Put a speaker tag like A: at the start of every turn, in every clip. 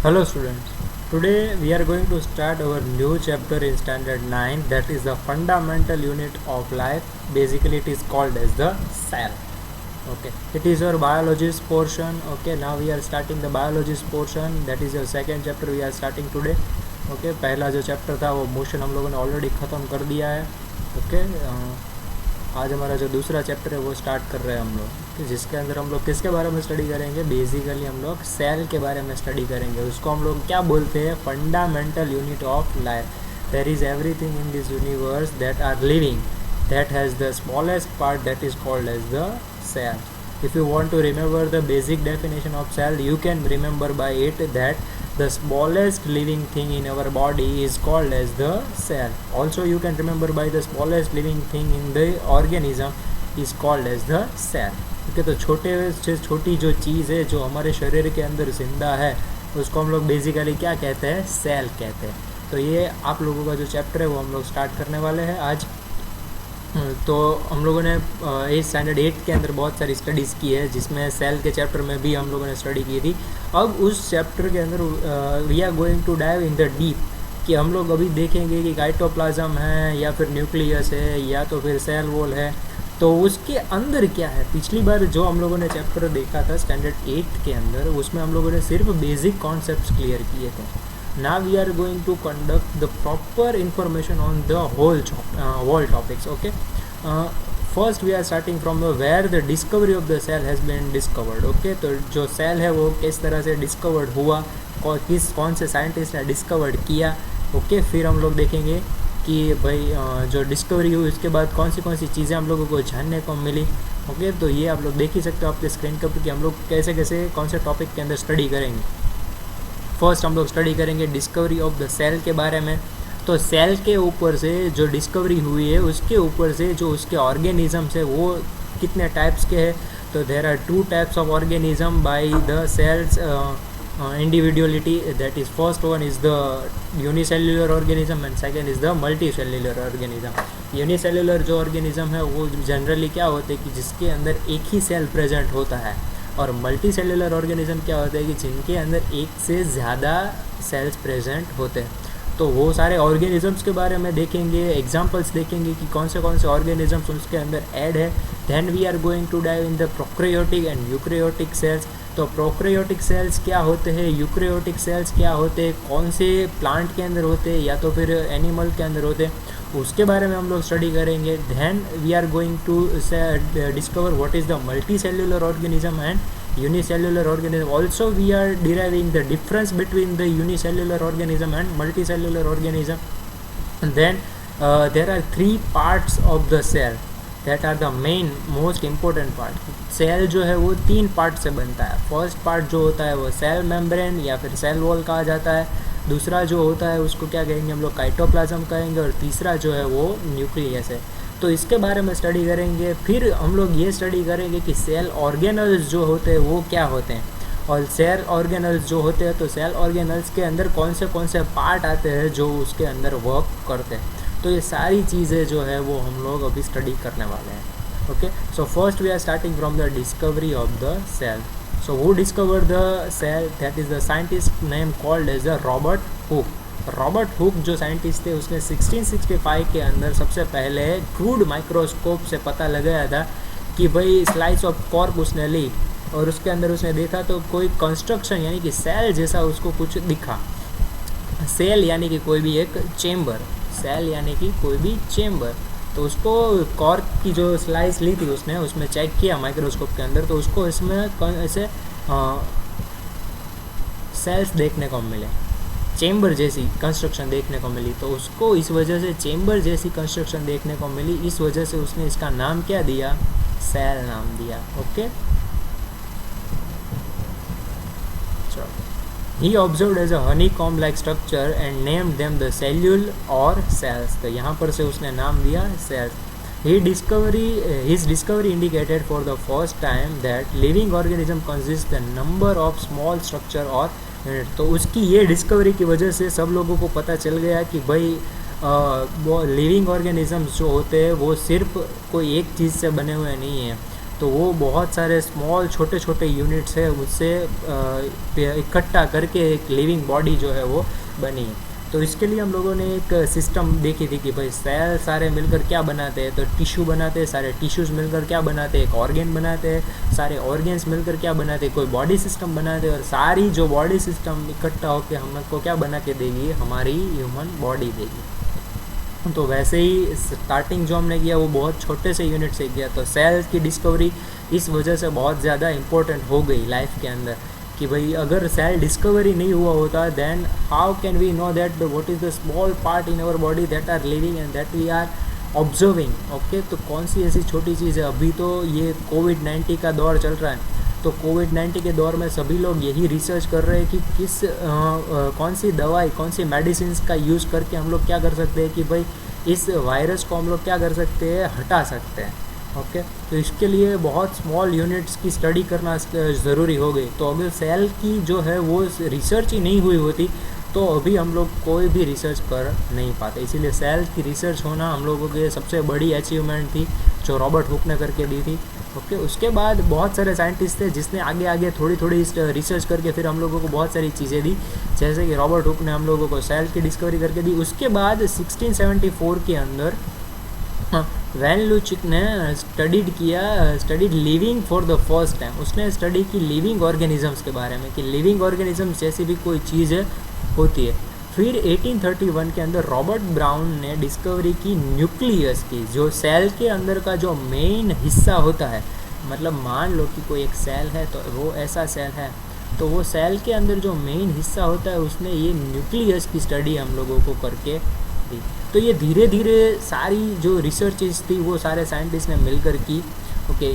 A: Hello students, today we are going to start our new chapter in standard 9, that is the fundamental unit of life. Basically it is called as the cell. Okay, it is our biologist portion. Okay, now we are starting the biologist portion, that is your second chapter we are starting today. Okay, पहला जो chapter था वो motion हम लोगों ने already ख़त्म कर दिया है. ओके, आज हमारा जो दूसरा चैप्टर है वो स्टार्ट कर रहे हैं हम लोग, जिसके अंदर हम लोग किसके बारे में स्टडी करेंगे. बेसिकली हम लोग सेल के बारे में स्टडी करेंगे. उसको हम लोग क्या बोलते हैं, fundamental unit of life. There is everything in this universe that are living that has the smallest part that is called as the cell. If you want to remember the basic definition of cell, you can remember by it that the smallest living thing in our body is called as the cell. Also you can remember by the smallest living thing in the organism is called as the cell. Okay, तो छोटे से छोटी जो चीज़ है जो हमारे शरीर के अंदर जिंदा है उसको हम लोग बेसिकली क्या कहते हैं, सेल कहते हैं. तो ये आप लोगों का जो चैप्टर है वो हम लोग स्टार्ट करने वाले हैं आज. तो हम लोगों ने स्टैंडर्ड 8 के अंदर बहुत सारी स्टडीज़ की है, जिसमें सेल के चैप्टर में भी हम लोगों ने स्टडी की थी. अब उस चैप्टर के अंदर we are going to dive in the deep, कि हम लोग अभी देखेंगे कि साइटोप्लाज्म है या फिर न्यूक्लियस है या तो फिर सेल वॉल है, तो उसके अंदर क्या है. पिछली बार जो हम लोगों ने चैप्टर देखा था स्टैंडर्ड 8 के अंदर, उसमें हम लोगों ने सिर्फ बेसिक कॉन्सेप्ट्स क्लियर किए थे. Now we are going to conduct the proper information on the whole topics. Okay, first we are starting from where the discovery of the cell has been discovered. Okay, तो जो cell है वो किस तरह से discovered हुआ, कौन से साइंटिस्ट ने डिस्कवर्ड किया. ओके, फिर हम लोग देखेंगे कि भाई जो डिस्कवरी हुई उसके बाद कौन सी चीज़ें हम लोगों को जानने को मिली. ओके, तो ये आप लोग देख ही सकते हो आपके स्क्रीन के ऊपर कि हम लोग कैसे कौन से टॉपिक के अंदर स्टडी करेंगे. फर्स्ट हम लोग स्टडी करेंगे डिस्कवरी ऑफ द सेल के बारे में. तो सेल के ऊपर से जो डिस्कवरी हुई है उसके ऊपर से जो उसके ऑर्गेनिज़म्स है वो कितने टाइप्स के हैं. तो there are 2 types of organism by the cells individuality. That is first one is the unicellular organism and second is the multicellular organism. Unicellular जो ऑर्गेनिज़म है वो जनरली क्या होते हैं कि जिसके अंदर एक ही सेल प्रेजेंट होता है, और मल्टी सेलुलर ऑर्गेनिज़म क्या होता है कि जिनके अंदर एक से ज़्यादा सेल्स प्रेजेंट होते हैं. तो वो सारे ऑर्गेनिज़म्स के बारे में देखेंगे, एग्जांपल्स देखेंगे कि कौन से ऑर्गेनिज़म्स उसके अंदर ऐड है. Then we are going to dive in the prokaryotic and eukaryotic cells. तो प्रोकैरियोटिक सेल्स क्या होते हैं, यूकैरियोटिक सेल्स क्या होते हैं, कौन से प्लांट के अंदर होते हैं या तो फिर एनिमल के अंदर होते हैं, उसके बारे में हम लोग स्टडी करेंगे. Then we are going to discover what is the multi cellular organism and unicellular organism. Also we are deriving the difference between the unicellular organism and multicellular organism. And then there are 3 parts of the cell that are the main most important part. Cell जो है वो 3 part से बनता है. First part जो होता है वो सेल मेम्ब्रेन या फिर सेल वॉल कहा जाता है. दूसरा जो होता है उसको क्या कहेंगे हम लोग, साइटोप्लाज्म कहेंगे. और तीसरा जो है वो न्यूक्लियस है. तो इसके बारे में स्टडी करेंगे. फिर हम लोग ये स्टडी करेंगे कि सेल ऑर्गेनल्स जो होते हैं वो क्या होते हैं, और सेल ऑर्गेनल्स जो होते हैं तो सेल ऑर्गेनल्स के अंदर कौन से पार्ट आते हैं जो उसके अंदर वर्क करते हैं. तो ये सारी चीज़ें जो है वो हम लोग अभी स्टडी करने वाले हैं. Okay, so first we are starting from the discovery of the cell. So who discovered the cell, that is the scientist name called as the Robert Hooke. Robert Hooke जो साइंटिस्ट थे उसने 1665 के अंदर सबसे पहले क्रूड माइक्रोस्कोप से पता लगाया था कि भाई स्लाइस ऑफ कॉर्क उसने ली और उसके अंदर उसने देखा तो कोई कंस्ट्रक्शन यानी कि सेल जैसा उसको कुछ दिखा. सेल यानी कि कोई भी एक चेम्बर, सेल यानी कि कोई भी चेम्बर. तो उसको कॉर्क की जो स्लाइस ली थी उसने उसमें चेक किया माइक्रोस्कोप के अंदर, तो उसको इसमें ऐसे सेल्स देखने को मिले, चेम्बर जैसी कंस्ट्रक्शन देखने को मिली. तो उसको इस वजह से चेम्बर जैसी कंस्ट्रक्शन देखने को मिली, इस वजह से उसने इसका नाम क्या दिया, सेल नाम दिया. Okay, he observed as a honeycomb like structure and named them the cellule और सेल्स. तो यहाँ पर से उसने नाम दिया cells. His discovery indicated for the first time that living organism consists the number of small structure or unit. तो उसकी ये डिस्कवरी की वजह से सब लोगों को पता चल गया कि भाई वो लिविंग ऑर्गेनिजम्स जो होते हैं वो सिर्फ कोई एक चीज़ से बने हुए नहीं हैं, तो वो बहुत सारे स्मॉल छोटे छोटे यूनिट्स है, उससे इकट्ठा करके एक लिविंग बॉडी जो है वो बनी है। तो इसके लिए हम लोगों ने एक सिस्टम देखी थी कि भाई सेल सारे मिलकर क्या बनाते हैं, तो टिश्यू बनाते हैं, सारे टिश्यूज़ मिलकर क्या बनाते हैं, एक ऑर्गेन बनाते हैं, सारे ऑर्गेन्स मिलकर क्या बनाते हैं, कोई बॉडी सिस्टम बनाते हैं, और सारी जो बॉडी सिस्टम इकट्ठा होकर हमको क्या बना के देगी, हमारी ह्यूमन बॉडी देगी। तो वैसे ही स्टार्टिंग जो हमने किया वो बहुत छोटे से यूनिट से किया, तो सेल की डिस्कवरी इस वजह से बहुत ज़्यादा इम्पोर्टेंट हो गई लाइफ के अंदर कि भाई अगर सेल डिस्कवरी नहीं हुआ होता then how can we know that what is the small part in our body that are living and that we are observing. Okay, तो कौन सी ऐसी छोटी चीज़ है, अभी तो ये कोविड-19 का दौर चल रहा है, तो कोविड-19 के दौर में सभी लोग यही रिसर्च कर रहे हैं कि कौन सी दवाई, कौन सी मेडिसिन का यूज़ करके हम लोग क्या कर सकते हैं कि भाई इस वायरस को हम लोग क्या कर सकते हैं, हटा सकते हैं। ओके, तो इसके लिए बहुत स्मॉल यूनिट्स की स्टडी करना ज़रूरी हो गई। तो अगर सेल की जो है वो रिसर्च ही नहीं हुई होती तो अभी हम लोग कोई भी रिसर्च कर नहीं पाते, इसीलिए सेल की रिसर्च होना हम लोगों की सबसे बड़ी अचीवमेंट थी जो रॉबर्ट हुक ने करके दी थी। ओके, उसके बाद बहुत सारे साइंटिस्ट थे जिसने आगे आगे थोड़ी थोड़ी रिसर्च करके फिर हम लोगों को बहुत सारी चीज़ें दी, जैसे कि रॉबर्ट हुक ने हम लोगों को सेल की डिस्कवरी करके दी। उसके बाद 1674 के अंदर वैन लुचिक ने studied living for the first time. उसने स्टडी की लिविंग ऑर्गेनिजम्स के बारे में कि लिविंग ऑर्गेनिजम्स जैसी भी कोई चीज़ होती है। फिर 1831 के अंदर रॉबर्ट ब्राउन ने डिस्कवरी की न्यूक्लियस की, जो सेल के अंदर का जो मेन हिस्सा होता है, मतलब मान लो कि कोई एक सेल है तो वो ऐसा सेल है, तो वो सेल के अंदर जो मेन हिस्सा होता है उसने ये न्यूक्लियस की स्टडी हम लोगों को करके दी। तो ये धीरे धीरे सारी जो रिसर्चेस थी वो सारे साइंटिस्ट ने मिलकर की। ओके,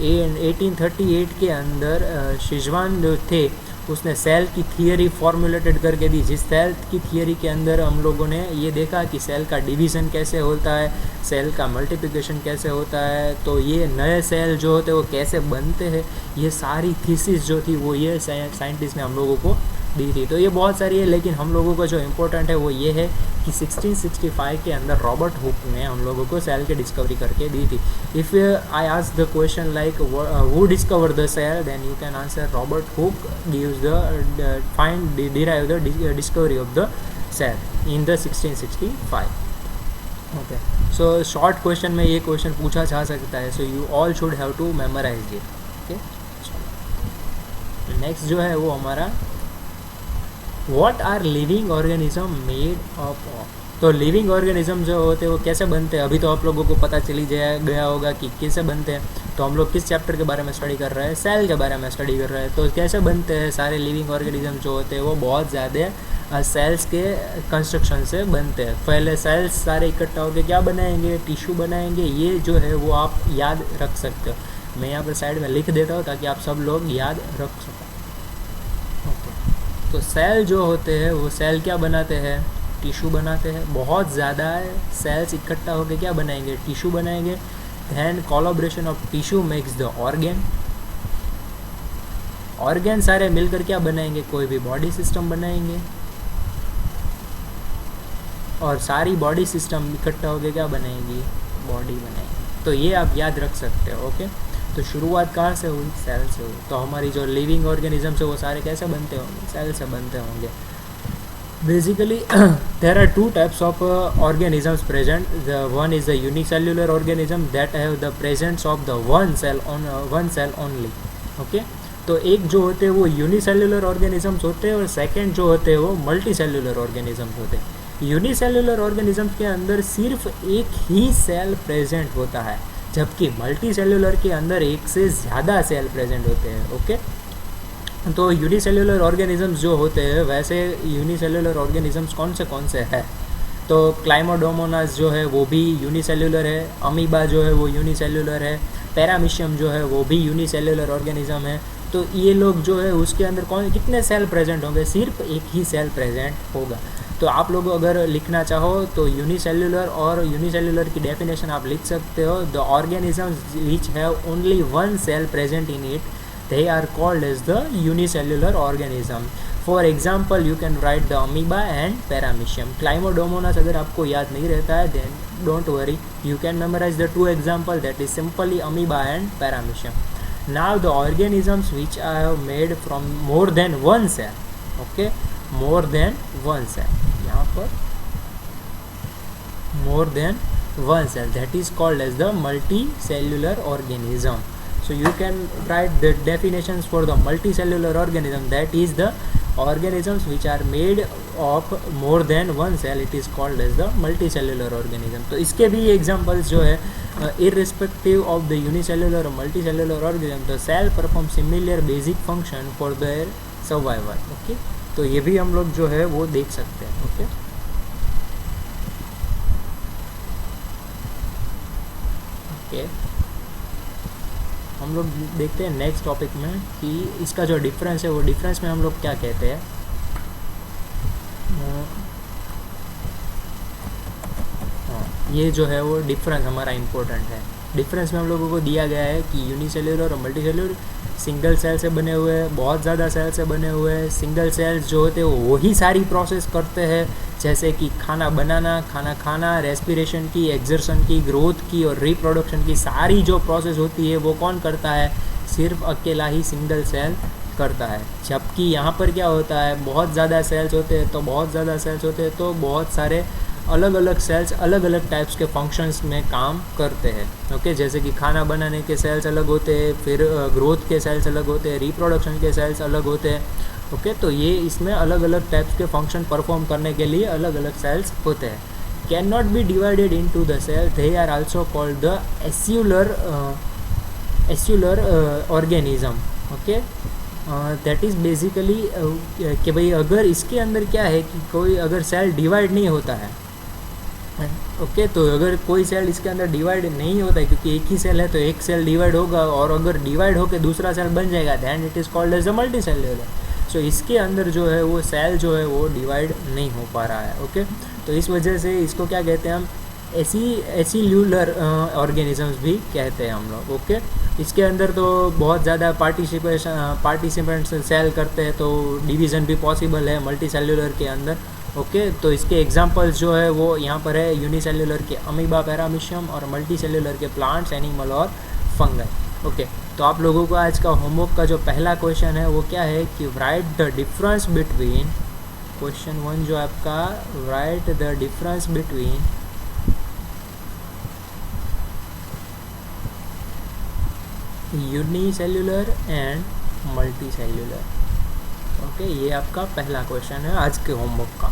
A: 1838 के अंदर शिजवान जो थे उसने सेल की थियरी फॉर्मुलेटेड करके दी, जिस सेल की थियरी के अंदर हम लोगों ने ये देखा कि सेल का डिवीज़न कैसे होता है, सेल का मल्टीप्लिकेशन कैसे होता है, तो ये नए सेल जो होते हैं वो कैसे बनते हैं, ये सारी थीसिस जो थी वो ये साइंटिस्ट ने हम लोगों को दी थी। तो ये बहुत सारी है, लेकिन हम लोगों को जो इम्पोर्टेंट है वो ये है कि 1665 के अंदर रॉबर्ट हुक ने हम लोगों को सेल की डिस्कवरी करके दी थी। If I ask the question like who discover the cell, then you can answer Robert Hooke gives the derive the discovery of the cell in the 1665। Okay, so short question में ये question पूछा जा सकता है, so you all should have to memorize it. Okay, next जो है वो हमारा what are living organism made of. तो लिविंग ऑर्गेनिज्म जो होते हैं वो कैसे बनते हैं, अभी तो आप लोगों को पता चली गया होगा कि कैसे बनते हैं। तो हम लोग किस चैप्टर के बारे में स्टडी कर रहे हैं, सेल के बारे में स्टडी कर रहे हैं। तो कैसे बनते हैं सारे लिविंग ऑर्गेनिज्म जो होते हैं वो बहुत ज़्यादा सेल्स के कंस्ट्रक्शन से बनते हैं। पहले सेल्स सारे इकट्ठा होकर क्या बनाएंगे, टिश्यू बनाएंगे। ये जो है वो आप याद रख सकते हो, मैं यहाँ पर साइड में लिख देता हूँ ताकि आप सब लोग याद रख सको। तो सेल जो होते हैं वो सेल क्या बनाते हैं, टिश्यू बनाते हैं। बहुत ज़्यादा सेल्स इकट्ठा होकर क्या बनाएंगे, टिश्यू बनाएंगे। Then collaboration of tissue makes the organ. Organ सारे मिलकर क्या बनाएंगे, कोई भी बॉडी सिस्टम बनाएंगे। और सारी बॉडी सिस्टम इकट्ठा होकर क्या बनाएंगी, बॉडी बनाएंगी। तो ये आप याद रख सकते हो। ओके, तो शुरुआत कहाँ से हुई, सेल से हुई। तो हमारी जो लिविंग ऑर्गेनिज्म है वो सारे कैसे बनते होंगे, सेल से बनते होंगे। Basically there are two types of organisms present. The one is the unicellular organism that have the presence of the one cell only. Okay, तो एक जो होते हैं वो यूनिसेल्युलर ऑर्गेनिजम्स होते हैं और सेकेंड जो होते हैं वो मल्टी सेल्युलर ऑर्गेनिजम्स होते हैं। यूनिसेल्युलर ऑर्गेनिजम्स के अंदर सिर्फ एक ही सेल प्रेजेंट होता है, जबकि मल्टी सेल्युलर के अंदर एक से ज़्यादा सेल प्रेजेंट होते हैं। ओके, तो यूनिसेल्युलर ऑर्गेनिजम्स जो होते हैं, वैसे यूनिसेल्युलर ऑर्गेनिजम्स कौन से हैं, तो क्लाइमोडोमोनास जो है वो भी यूनिसेल्युलर है, अमीबा जो है वो यूनिसेल्युलर है, पैरामीशियम जो है वो भी यूनिसेल्युलर ऑर्गेनिज्म है। तो ये लोग जो है उसके अंदर कितने सेल प्रेजेंट होंगे, सिर्फ एक ही सेल प्रेजेंट होगा। तो आप लोग अगर लिखना चाहो तो यूनिसेल्युलर और यूनिसेल्युलर की डेफिनेशन आप लिख सकते हो। The organisms which have only one cell present in it, they are called as the unicellular organism. For example, you can write the amoeba and paramecium. Climadomonas अगर आपको याद नहीं रहता है then don't worry, you can memorize the two example, that is simply amoeba and paramecium. Now the organisms which are made from more than one cell, okay, more than one cell, यहाँ पर more than one cell, that is called as the multicellular organism. So you can write the definitions for the multicellular organism, that is the organisms which are made of more than one cell, it is called as the multicellular organism. तो इसके भी examples जो है irrespective of the unicellular or multicellular organism, the cell perform similar basic function for their survival. Okay, तो ये भी हम लोग जो है वो देख सकते हैं. ओके, ओके, हम लोग देखते हैं नेक्स्ट टॉपिक में कि इसका जो डिफरेंस है वो डिफरेंस में हम लोग क्या कहते हैं. ये जो है वो डिफरेंस हमारा इम्पोर्टेंट है. डिफरेंस में हम लोगों को दिया गया है कि यूनिसेल्युलर और मल्टीसेल्युलर सिंगल सेल से बने हुए हैं, बहुत ज़्यादा सेल से बने हुए हैं. सिंगल सेल्स जो होते हैं वो वही सारी प्रोसेस करते हैं, जैसे कि खाना बनाना, खाना खाना, रेस्पिरेशन की, एक्सर्शन की, ग्रोथ की और रिप्रोडक्शन की सारी जो प्रोसेस होती है वो कौन करता है? सिर्फ अकेला ही सिंगल सेल करता है. जबकि यहाँ पर क्या होता है, बहुत ज़्यादा सेल्स होते हैं तो बहुत सारे अलग अलग सेल्स अलग अलग टाइप्स के फंक्शंस में काम करते हैं. ओके, जैसे कि खाना बनाने के सेल्स अलग होते हैं, फिर ग्रोथ के सेल्स अलग होते हैं, रिप्रोडक्शन के सेल्स अलग होते हैं. ओके, तो ये इसमें अलग अलग टाइप्स के फंक्शन परफॉर्म करने के लिए अलग अलग सेल्स होते हैं. Can not be divided into the cell, they are also called the acellular organism. Okay, that is basically कि भाई अगर इसके अंदर क्या है कि कोई अगर सेल डिवाइड नहीं होता है, ओके, तो अगर कोई सेल इसके अंदर डिवाइड नहीं होता है, क्योंकि एक ही सेल है तो एक सेल डिवाइड होगा, और अगर डिवाइड होकर दूसरा सेल बन जाएगा then it is called as a multicellular. So इसके अंदर जो है वो सेल जो है वो डिवाइड नहीं हो पा रहा है. ओके, तो इस वजह से इसको क्या कहते हैं हम? एसिल्यूलर ऑर्गेनिजम्स भी कहते हैं हम लोग. ओके, इसके अंदर तो बहुत ज़्यादा पार्टिसिपेंट्स सेल करते हैं, तो डिवीज़न भी पॉसिबल है मल्टीसेल्युलर के अंदर. ओके, तो इसके एग्जांपल्स जो है वो यहाँ पर है यूनिसेल्युलर के अमीबा, पैरामीशियम, और मल्टीसेल्युलर के प्लांट्स, एनिमल और फंगल. ओके, तो आप लोगों को आज का होमवर्क का जो पहला क्वेश्चन है वो क्या है कि write the difference between, question 1 जो आपका, write the difference between unicellular and multicellular. Okay, ये आपका पहला क्वेश्चन है आज के होमवर्क का.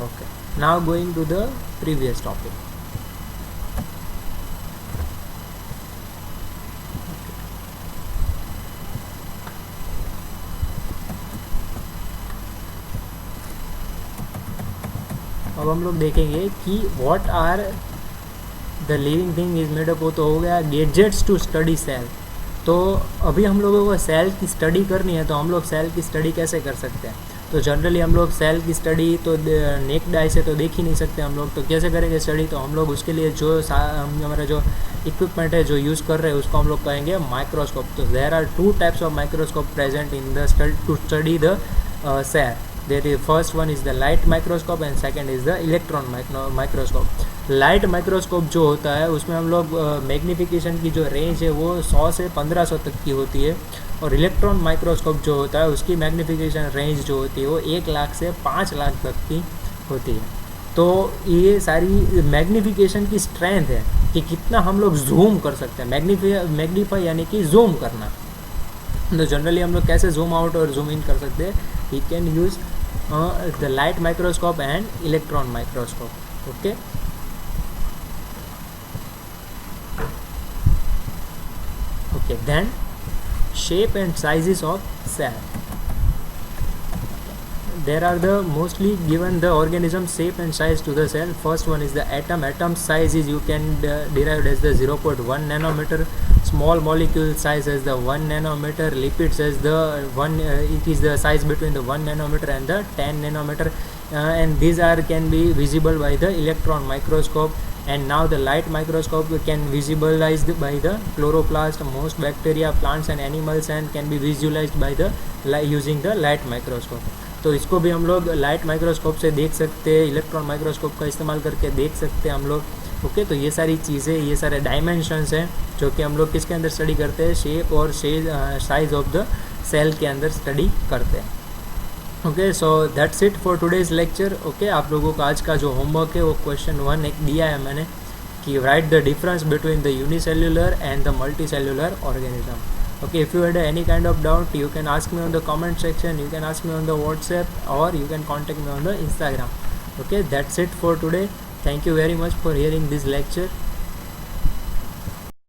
A: Okay, now going to the previous topic. अब हम लोग देखेंगे कि what are the living thing is made up. तो हो गया गैजेट्स टू स्टडी सेल. तो अभी हम लोगों को सेल की स्टडी करनी है, तो हम लोग सेल की स्टडी कैसे कर सकते हैं? तो जनरली हम लोग सेल की स्टडी तो नेक्ड आई से तो देख ही नहीं सकते हम लोग, तो कैसे करेंगे स्टडी? तो हम लोग उसके लिए जो हमारा जो इक्विपमेंट है जो यूज़ कर रहे हैं उसको हम लोग कहेंगे माइक्रोस्कोप. तो there are 2 types of microscope present in the to study the cell. There is first one is the light microscope and second is the electron microscope. Light microscope जो होता है उसमें हम लोग मैग्नीफिकेशन की जो रेंज है वो 100 से 1500 तक की होती है, और इलेक्ट्रॉन माइक्रोस्कोप जो होता है उसकी मैग्नीफिकेशन रेंज जो होती है वो 1 लाख से 5 लाख तक की होती है. तो ये सारी मैग्नीफिकेशन की स्ट्रेंथ है कि कितना हम लोग जूम कर सकते हैं. मैग्नीफाई यानी कि जूम करना. तो जनरली हम लोग कैसे जूम आउट और जूम इन कर सकते हैं? We can use the light microscope and electron microscope. Okay, okay, then shape and sizes of cell. There are the mostly given the organism shape and size to the cell. First one is the atom. Atom size is you can derive as the 0.1 nanometer. Small molecule size as the 1 nanometer. Lipids as the it is the size between the 1 nanometer and the 10 nanometer. And these can be visible by the electron microscope. And now the light microscope can visualized by the chloroplast. Most bacteria, plants and animals and can be visualized by the using the light microscope. तो इसको भी हम लोग light microscope से देख सकते हैं, electron microscope का इस्तेमाल करके देख सकते हैं हम लोग. ओके, तो ये सारी चीज़ें, ये सारे डायमेंशंस हैं जो कि हम लोग किसके अंदर स्टडी करते हैं, शेप और साइज ऑफ द सेल के अंदर स्टडी करते हैं। Okay, so that's it for today's lecture. Okay, आप लोगों का आज का जो होमवर्क है वो क्वेश्चन 1 एक दिया है मैंने कि write the difference between the unicellular and the multicellular organism. Okay, if you had any kind of doubt, you can ask me on the comment section, you can ask me on the WhatsApp, or you can contact me on the Instagram. Okay, that's it for today. Thank you very much for hearing this lecture.